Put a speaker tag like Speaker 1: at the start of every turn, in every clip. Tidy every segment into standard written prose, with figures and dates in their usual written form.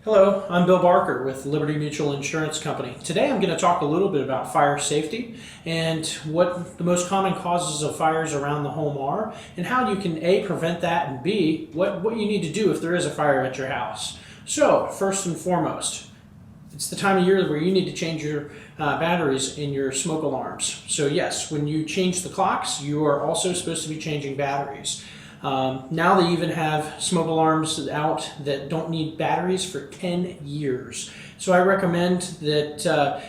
Speaker 1: Hello, I'm Bill Barker with Liberty Mutual Insurance Company. Today I'm going to talk a little bit about fire safety and what the most common causes of fires around the home are and how you can A, prevent that, and B, what you need to do if there is a fire at your house. So, first and foremost, it's the time of year where you need to change your batteries in your smoke alarms. So yes, when you change the clocks, you are also supposed to be changing batteries. Now they even have smoke alarms out that don't need batteries for 10 years. So I recommend that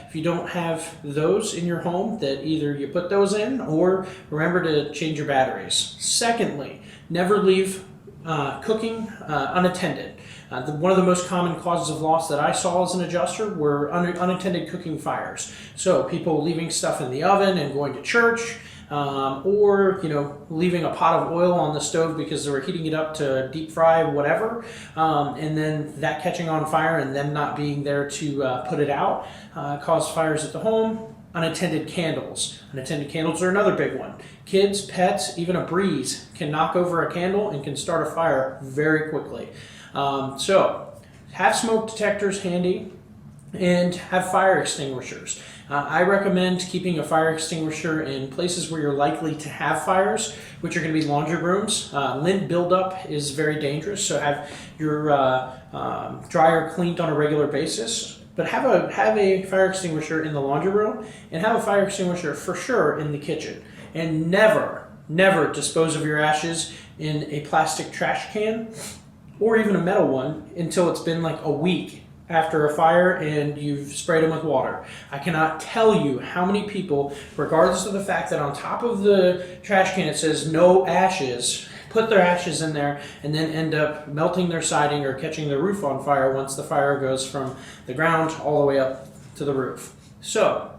Speaker 1: if you don't have those in your home, that either you put those in or remember to change your batteries. Secondly, never leave cooking unattended. One of the most common causes of loss that I saw as an adjuster were unattended cooking fires. So people leaving stuff in the oven and going to church, or leaving a pot of oil on the stove because they were heating it up to deep fry whatever, and then that catching on fire and them not being there to put it out caused fires at the home. Unattended candles. Unattended candles are another big one. Kids, pets, even a breeze can knock over a candle and can start a fire very quickly. So have smoke detectors handy and have fire extinguishers. I recommend keeping a fire extinguisher in places where you're likely to have fires, which are going to be laundry rooms. Lint buildup is very dangerous, so have your dryer cleaned on a regular basis. But have a fire extinguisher in the laundry room, and have a fire extinguisher for sure in the kitchen. And never dispose of your ashes in a plastic trash can or even a metal one until it's been like a week after a fire and you've sprayed them with water. I cannot tell you how many people, regardless of the fact that on top of the trash can it says no ashes, put their ashes in there and then end up melting their siding or catching their roof on fire once the fire goes from the ground all the way up to the roof. So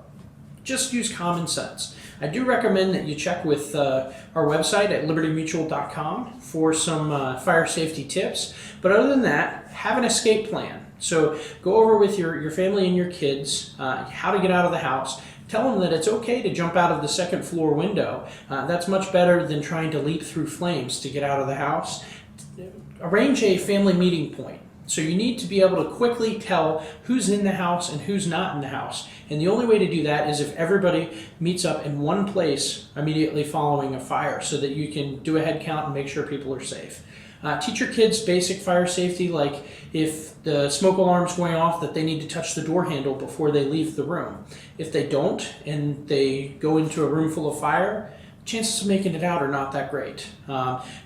Speaker 1: just use common sense. I do recommend that you check with our website at libertymutual.com for some fire safety tips. But other than that, have an escape plan. So go over with your family and your kids how to get out of the house. Tell them that it's okay to jump out of the second floor window. That's much better than trying to leap through flames to get out of the house. Arrange a family meeting point. So you need to be able to quickly tell who's in the house and who's not in the house. And the only way to do that is if everybody meets up in one place immediately following a fire so that you can do a head count and make sure people are safe. Teach your kids basic fire safety, like if the smoke alarm's going off, that they need to touch the door handle before they leave the room. If they don't and they go into a room full of fire, chances of making it out are not that great.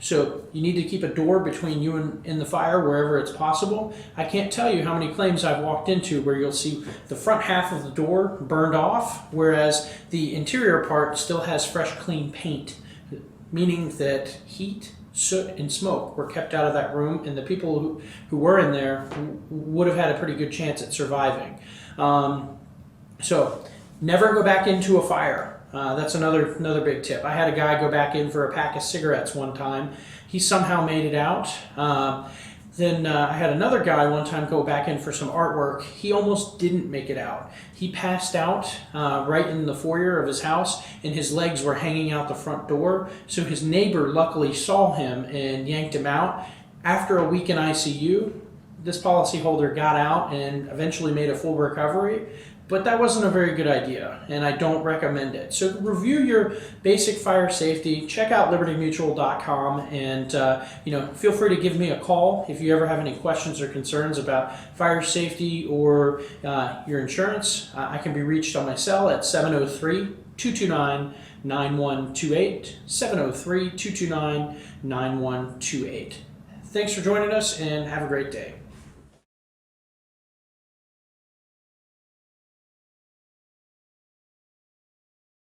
Speaker 1: So you need to keep a door between you and the fire wherever it's possible. I can't tell you how many claims I've walked into where you'll see the front half of the door burned off, whereas the interior part still has fresh, clean paint, meaning that heat, soot, and smoke were kept out of that room, and the people who were in there would have had a pretty good chance at surviving. So never go back into a fire. That's another big tip. I had a guy go back in for a pack of cigarettes one time. He somehow made it out. Then I had another guy one time go back in for some artwork. He almost didn't make it out. He passed out right in the foyer of his house, and his legs were hanging out the front door. So his neighbor luckily saw him and yanked him out. After a week in ICU, this policyholder got out and eventually made a full recovery. But that wasn't a very good idea, and I don't recommend it. So review your basic fire safety. Check out libertymutual.com, and feel free to give me a call if you ever have any questions or concerns about fire safety or your insurance. I can be reached on my cell at 703-229-9128, 703-229-9128. Thanks for joining us, and have a great day.